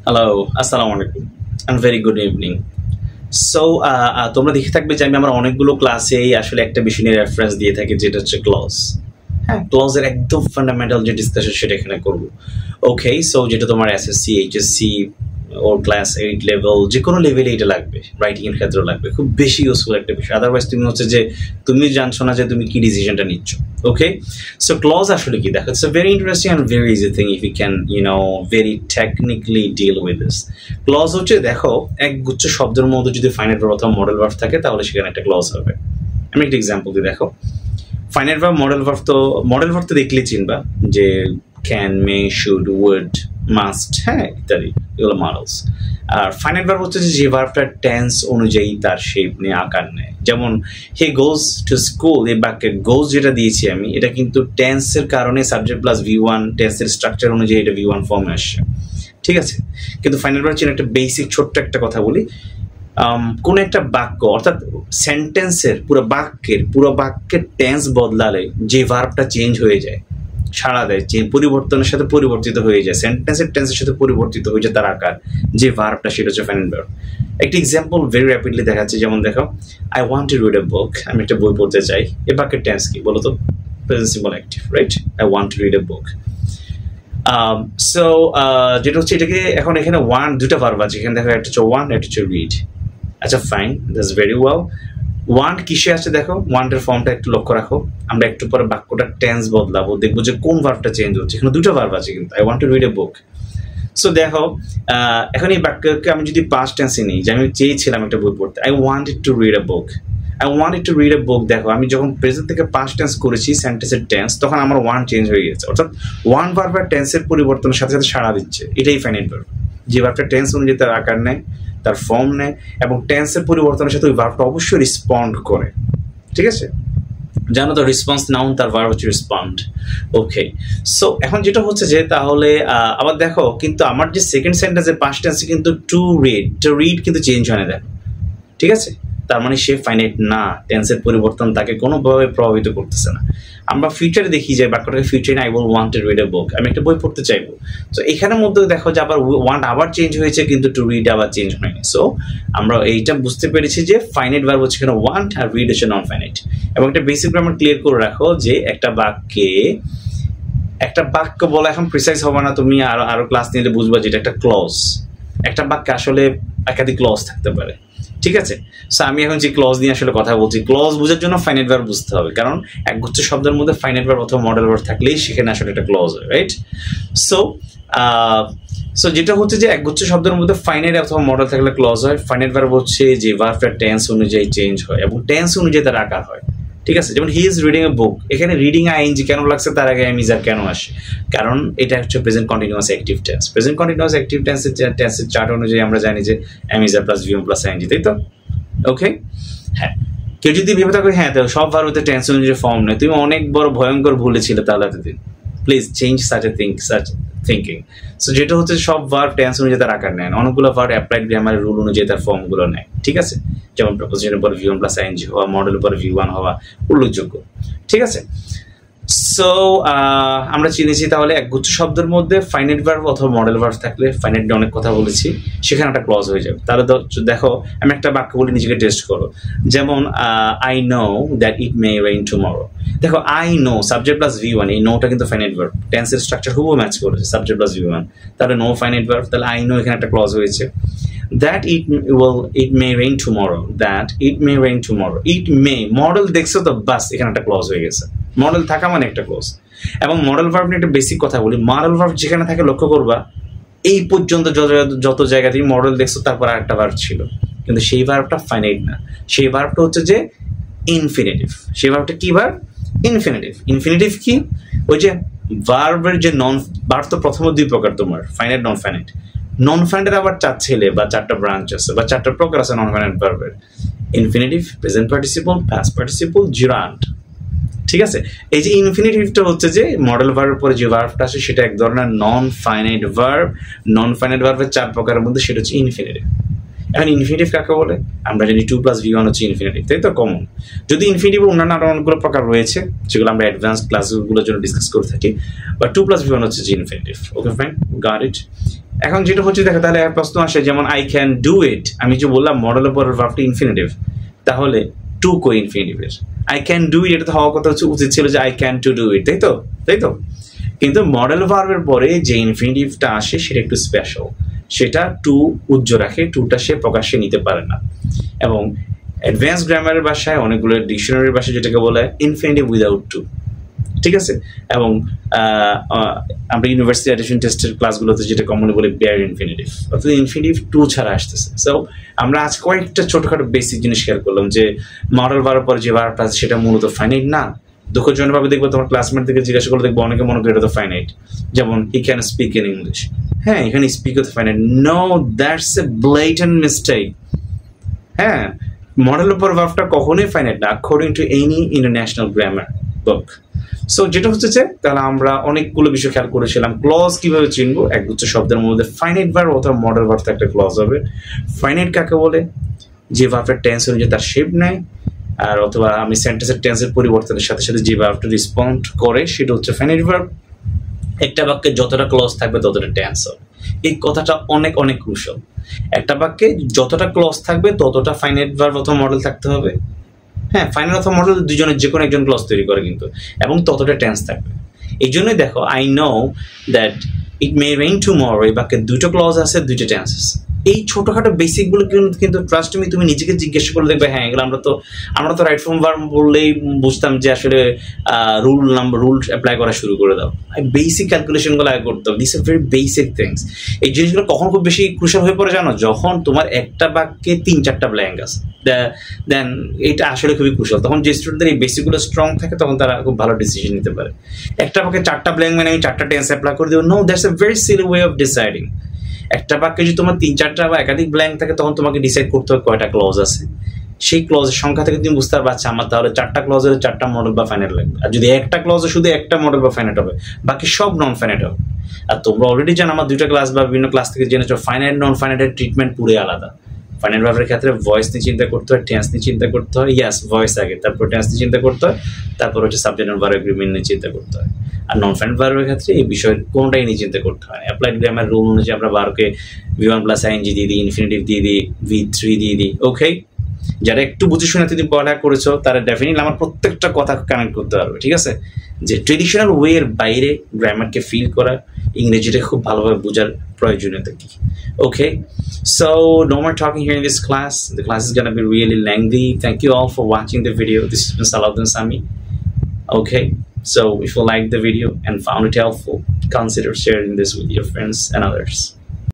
Hello, আসসালামু আলাইকুম and very good evening. So তোমরা দেখে থাকবে যে আমি আমার অনেকগুলো ক্লাসেই আসলে একটা বিষয় নিয়ে রেফারেন্স দিয়ে থাকি, যেটা হচ্ছে ক্লজ। হ্যাঁ, ক্লজের একদম ফান্ডামেন্টাল যে ডিসকাশন সেটা এখানে করবো। ওকে, সো যেটা তোমার এসএসসি, এইচএসসি ওর ক্লাস 8 লেভেল, যে কোনো লেভেলে এটা লাগবে, রাইটিং এর ক্ষেত্রেও লাগবে, খুব বেশি ইউজফুল একটা বিষয়। আদারওয়াইজ তুমি হচ্ছে যে তুমি জানছো না যে তুমি কি ডিসিশনটা নিচ্ছ। ওকে, সো ক্লজ আসলে কি দেখো, it's a very interesting and very easy thing if you can very technically deal with this. Clause হচ্ছে দেখো, এক গুচ্ছ শব্দের মধ্যে যদি ফাইনাইট ভার্ব অথবা মডেল ভার্ব থাকে তাহলে সেখানে একটা ক্লজ হবে। আমি একটা এক্সাম্পল দিই, দেখো ফাইনাইট ভার্ব মডেল ভার্ব তো দেখলেই চিনবা যে can, may, should, would, must, হ্যাঁ ইত্যাদি, এগুলো মডেলস। আর ফাইনাইট ভার্ব হচ্ছে যে ভার্বটা টেন্স অনুযায়ী তার শেপ নিয়ে আকার নেয়। যেমন হি গোজ টু স্কুল, এই বাক্যে গোজ যেটা দিয়েছি আমি, এটা কিন্তু টেন্সের কারণে সাবজেক্ট প্লাস V1, টেন্সের স্ট্রাকচার অনুযায়ী এটা V1 ফর্মে আসছে, ঠিক আছে। কিন্তু ফাইনাইট ভার্ব চিনে একটা বেসিক ছোট্ট একটা কথা বলি, কোন একটা বাক্য অর্থাৎ সেন্টেন্সের পুরো বাক্যের টেন্স বদলালে যে ভার্বটা চেঞ্জ হয়ে যায়, সাড়া দেয়, যে পরিবর্তনের সাথে পরিবর্তিত হয়ে যায়, সেন্টেন্সের টেন্সের সাথে পরিবর্তিত হয়ে যায় তার আকার, যে ভার্বটা সেটা হচ্ছে ফাইনাইট ভার্ব। একটি এক্সাম্পল ভেরি র্যাপিডলি দেখাচ্ছে, যেমন দেখো I want to read a book, আমি একটা বই পড়তে চাই। এ বাক্যের টেন্স কি বলো তো? Present simple active, right? I want to read a book. So যেটা হচ্ছে এটাকে এখন এখানে দুটা ভার্ব আছে এখানে, দেখো একটা হচ্ছে ওয়ান্ট, একটা হচ্ছে রিড। আচ্ছা fine, that's very well. Want কিসে আছে দেখো, ওয়ান্টের ফর্মটা একটু লক্ষ্য রাখো, আমরা একটু পরে বাক্যটা টেন্স বদলাবো, দেখবো যে কোন ভার্বটা চেঞ্জ হচ্ছে। এখানে দুটো ভার্ব আছে কিন্তু, I want to read a book. So দেখো এখন এই বাক্যকে আমি যদি পাস্ট টেন্সে নিই, যে আমি চেয়েছিলাম একটা বই পড়তে, I wanted to read a book, I wanted to read a book. দেখো আমি যখন প্রেজেন্ট থেকে পাস্ট টেন্স করেছি সেন্টেন্সের টেন্স, তখন আমার ওয়ান চেঞ্জ হয়ে গেছে, অর্থাৎ ওয়ান ভার্বের টেন্সের পরিবর্তনের সাথে সাথে সাড়া দিচ্ছে, এটাই ফাইনাইট ভার্ব। যে ভার্বটা টেন্স অনুযায়ী তার আকার নেয়, তার ফর্ম নেয়, এবং টেন্সের পরিবর্তনের সাথে ওই ভার্বটা অবশ্যই রেসপন্ড করে, ঠিক আছে। জানো তো রেসপন্স নাউন, তার ভার্ব হচ্ছে রেসপন্ড। ওকে, সো এখন যেটা হচ্ছে যে তাহলে আবার দেখো, কিন্তু আমার যে সেকেন্ড সেন্টেন্সে পাস্ট টেন্সে কিন্তু টু রিড কিন্তু চেঞ্জ হয় না, দেখো, ঠিক আছে। তার মানে সে ফাইনাইট না, টেন্সের পরিবর্তন তাকে কোনোভাবে প্রভাবিত করতেছে না। আমরা ফিউচারে দেখি যে বাক্যটাকে ফিউচারে I will want to read a book, আমি একটা বই পড়তে চাইবো। তো এখানের মধ্যে দেখো যে আবার ওয়ান্ট আবার চেঞ্জ হয়েছে, কিন্তু টু রিড আবার চেঞ্জ হয়নি। সো আমরা এইটা বুঝতে পেরেছি যে ফাইনাইট ভার্ব হচ্ছে এখানে ওয়ান্ট, আর রিড হচ্ছে নন ফাইনাইট। এবং একটা বেসিক গ্রামার ক্লিয়ার করে রাখো যে একটা বাক্য বলা এখন প্রিসাইজ হবে না, তুমি আরো ক্লাস নিলে বুঝবা যেটা একটা ক্লজ। একটা বাক্যে আসলে একাধিক ক্লজ থাকতে পারে, ঠিক আছে। সো আমি এখন যে ক্লজ নিয়ে আসলে কথা বলছি, ক্লজ বোঝার জন্য ফাইনাইট ভার্ব বুঝতে হবে, কারণ একগুচ্ছ শব্দের মধ্যে ফাইনাইট ভার্ব অথবা মডেল ভার্ব থাকলেই সেখানে আসলে একটা ক্লজ হয়, রাইট? সো যেটা হচ্ছে যে একগুচ্ছ শব্দের মধ্যে ফাইনাইট অথবা মডেল থাকলে ক্লজ হয়। ফাইনাইট ভার্ব হচ্ছে যে ভার্বটা টেন্স অনুযায়ী চেঞ্জ হয় এবং টেন্স অনুযায়ী তার আকার হয়, ঠিক আছে। যেমন হি ইজ রিডিং এ বুক, এখানে রিডিং আইএনজি কেন লাগছে, তার আগে এম ইজ আর কেন আসে? কারণ এটা হচ্ছে present continuous active tense. Present continuous active টেন্সের চার্ট অনুযায়ী আমরা জানি যে am is are plus VM plus ING, তাই তো? ওকে, হ্যাঁ। কেউ যদি ভেবে থাকো হ্যাঁ তো সব ভার্বতে টেন্স অনুযায়ী ফর্ম নেই, তুমি অনেক বড় ভয়ঙ্কর ভুলে ছিলে তাহলে এতদিন। Please change such thinking. So যেটা হচ্ছে সব ভার্ব টেন্স অনুযায়ী তার আকার নেয়, অনেকগুলো ভার্ব অ্যাপ্লাইড গ্রামারের রুল অনুযায়ী তার ফর্মগুলো নেয়, ঠিক আছে। যেমন প্রিপোজিশনের পর V1 প্লাস আইএনজি হওয়া, মডেলের পর V1 হওয়া উল্লেখযোগ্য, ঠিক আছে। সো আমরা চিনেছি তাহলে একগুচ্ছ শব্দের মধ্যে ফাইনাইট ভার্ব অথবা মডেল ভার্ব থাকলে, ফাইনাইট অনেক কথা বলেছি, সেখানে একটা ক্লজ হয়ে যাবে। তাহলে দেখো আমি একটা বাক্য বলি, নিজেকে টেস্ট করো। যেমন I know that it may rain tomorrow. দেখো I know subject plus V1, এই নোটা কিন্তু ফাইনাইট ভার্ব, টেন্সের স্ট্রাকচার হুবহু ম্যাচ করেছে, সাবজেক্ট প্লাস V1, তাহলে নো ফাইনাইট ভার্ব। তাহলে আই নো এখানে একটা ক্লজ হয়েছে। That it may rain tomorrow, that it may rain tomorrow, it may, model দেখছো তো বাস, এখানে একটা ক্লজ হয়ে গেছে। মডেল থাকা মানে একটা ক্লজ। এবং মডেল ভার্ব নিয়ে একটা বেসিক কথা বলি, মডেল ভার্ব যেখানে থাকে লক্ষ্য করবা এই পর্যন্ত যত জায়গা তুমি মডেল দেখছো তারপর আরেকটা ভার্ব ছিল, কিন্তু সেই ভার্বটা ফাইনাইট না, সেই ভার্বটা হচ্ছে যে ইনফিনিটিভ। সেই ভার্বটা কি ভার্ব? ইনফিনিটিভ। ইনফিনিটিভ কি? ওই যে ভার্বের যে ভার্ব তো প্রথম দুই প্রকার তোমার, ফাইনাইট, নন ফাইনাইট। নন ফাইনাইটের আবার 4 ছেলে বা 4টা ব্রাঞ্চ আছে বা 4টা প্রকার আছে নন ফাইনাইট ভার্বের: infinitive, present participle, past participle, জিরান্ড, ঠিক আছে। এই যে ইনফিনিটিভটা হচ্ছে যে মডেল ভার্বের পরে যে ভার্বটা আছে সেটা এক ধরনের non finite verb. Non finite ভার্বের 4 প্রকারের মধ্যে সেটা হচ্ছে ইনফিনিটিভ। এখন ইনফিনিটিভ কাকে বলে? আমরা জানি 2 প্লাস V1 হচ্ছে ইনফিনিটিভ, তাই তো? কমন। যদি ইনফিনিটিভ অন্যান্য আরো অনেকগুলো প্রকার রয়েছে যেগুলো আমরা অ্যাডভান্স ক্লাসগুলোর জন্য ডিসকাস করে থাকি, বা 2 প্লাস V1 হচ্ছে যে infinitive. Okay fine, got it. এখন যেটা হচ্ছে দেখো, তাহলে প্রশ্ন আসে যেমন আই ক্যান ডু ইট, আমি যে বললাম মডেলের পর ভার্বটা ইনফিনিটিভ, তাহলে টু কো ইনফিনিটিভের। আই ক্যান ডু ইট, এটা তো হওয়ার কথা উচিত ছিল যে I can to do it, তাই তো, তাই তো। কিন্তু মডেল ভার্বের পরে যে ইনফিনিটিভটা আসে সেটা একটু স্পেশাল, সেটা টু উজ্জ্ব রাখে, টুটা সে প্রকাশ্যে নিতে পারে না। এবং অ্যাডভান্স গ্রামারের ভাষায়, অনেকগুলো ডিকশনারির ভাষায় যেটাকে বলে ইনফিনিটিভ উইদাউট টু, ঠিক আছে। এবং আমরা ইউনিভার্সিটি অ্যাডিশন টেস্টের ক্লাসগুলোতে যেটা কমনলি বলি বেয়ার ইনফিনিটিভ, অর্থাৎ ইনফিনিটিভ টু ছাড়া আসতেছে। সো আমরা আজ কয়েকটা ছোটখাটো বেসিক জিনিস খেয়াল করলাম যে মডেল ভার্বের পর যে ভার্বটা আছে সেটা মূলত ফাইনাইট না। দুঃখজনকভাবে দেখবো তোমার ক্লাসমেট থেকে জিজ্ঞাসা করে দেখবো অনেকে মনে করে এটা তো ফাইনাইট, যেমন he can speak in English. হ্যাঁ, এখানে স্পিক তো finite, no, that's a blatant mistake. হ্যাঁ, মডেলের পর ভার্বটা কখনোই ফাইনাইট না according to any international grammar book. So যেটা হচ্ছে যে তাহলে আমরা অনেকগুলো বিষয় খেয়াল করেছিলাম। ক্লজ কিভাবে চিনবো? একগুচ্ছ শব্দের মধ্যে ফাইনাইট ভার্ব অথবা মডেল ভার্ব একটা ক্লজ হবে। ফাইনাইট কাকে বলে? যে ভার্বের টেন্স অনুযায়ী তার শেপ নেয়, আর অথবা আমি সেন্টেন্সের টেন্সের পরিবর্তনের সাথে সাথে যে ভার্বটা রেসপন্ড করে সেটা হচ্ছে ফাইনাইট ভার্ব। একটা বাক্যে যতটা ক্লজ থাকবে ততটা টেন্স হবে, এই কথাটা অনেক অনেক ক্রুশাল। একটা বাক্যে যতটা ক্লজ থাকবে ততটা ফাইনাইট ভার্ব অথবা মডেল থাকতে হবে। হ্যাঁ, ফাইনাল অথবা মডেল দুজনের যে কোনো একজন ক্লজ তৈরি করে কিন্তু, এবং ততটা টেন্স থাকবে। এই জন্যই দেখো I know that it may rain tomorrow, এই বাক্যে দুটো ক্লজ আছে, দুটো টেন্স আছে। এই ছোটখাটো বেসিকগুলো কিন্তু ট্রাস্ট মি, তুমি নিজেকে জিজ্ঞাসা করে দেখবে, হ্যাঁ এগুলো আমরা তো রাইট ফর্ম ভার্ব বললেই বুঝতাম যে আসলে রুল অ্যাপ্লাই করা শুরু করে দাও। বেসিক ক্যালকুলেশনগুলো আগে করতে হবে। This are very basic things. এই জিনিসগুলো কখন খুব বেশি ক্রুশাল হয়ে পড়ে জানো? যখন তোমার একটা বাক্যে 3-4টা ব্ল্যাঙ্ক আছে, দেন এটা আসলে খুবই ক্রুশাল। তখন যে স্টুডেন্টদের এই বেসিকগুলো স্ট্রং থাকে তখন তারা খুব ভালো ডিসিশন নিতে পারে। একটা বাক্যে 4টা ব্ল্যাঙ্ক মানে আমি 4টা টেন্স অ্যাপ্লাই করে দেবো, no, that's a very silly way of deciding. একটা বাক্যে যদি তোমার 3-4টা বা একাধিক ব্ল্যাঙ্ক থাকে তখন তোমাকে ডিসাইড করতে হবে কয়টা ক্লজ আছে। সেই ক্লজের সংখ্যা থেকে তুমি বুঝতে পারবে আচ্ছা আমার তাহলে 4টা ক্লজের 4টা মডেল বা ফাইনাইট লাগবে। আর যদি একটা ক্লজে শুধু একটা মডেল বা ফাইনাইট হবে, বাকি সব নন ফাইনাইট হবে। আর তোমরা অলরেডি জানো আমার 2টা ক্লাস বা বিভিন্ন ক্লাস থেকে জেনেছো ফাইনাইট নন ফাইনাইটের ট্রিটমেন্ট পুরো আলাদা। ফাইনাইট ভার্বের ক্ষেত্রে ভয়েস নিয়ে চিন্তা করতে হয়, টেন্স নিয়ে চিন্তা করতে হয়, ইয়াস ভয়েস আগে, তারপর টেন্স নিয়ে চিন্তা করতে হয়, তারপর হচ্ছে সাবজেক্ট অ্যান্ড ভার্ব এগ্রিমেন্ট নিয়ে চিন্তা করতে হয়। আর নন ফাইনাইট ভার্বের ক্ষেত্রে এই বিষয়ের কোনটাই নিয়ে চিন্তা করতে হয়। অ্যাপ্লাইড গ্রামার রুল অনুযায়ী আমরা ভার্বকে V1 প্লাস আইএনজি দিয়ে দিই, ইনফিনিটিভ দিয়ে দিই, V3 দিয়ে দিই। ওকে, যারা একটু বুঝে শুনে তুমি পড়ালেখা করেছো তারা ডেফিনেটলি আমার প্রত্যেকটা কথা কানেক্ট করতে পারবে, ঠিক আছে। যে ট্রেডিশনাল ওয়ে এর বাইরে গ্রামারকে ফিল করা, ইংরেজিটা খুব ভালোভাবে বোঝার প্রয়োজনীয়তা কি। ওকে, so no more talking here in this class. The class is gonna be really lengthy. Thank you all for watching the video. This has been Salahuddin Sami. Okay, so if you liked the video and found it helpful, consider sharing this with your friends and others.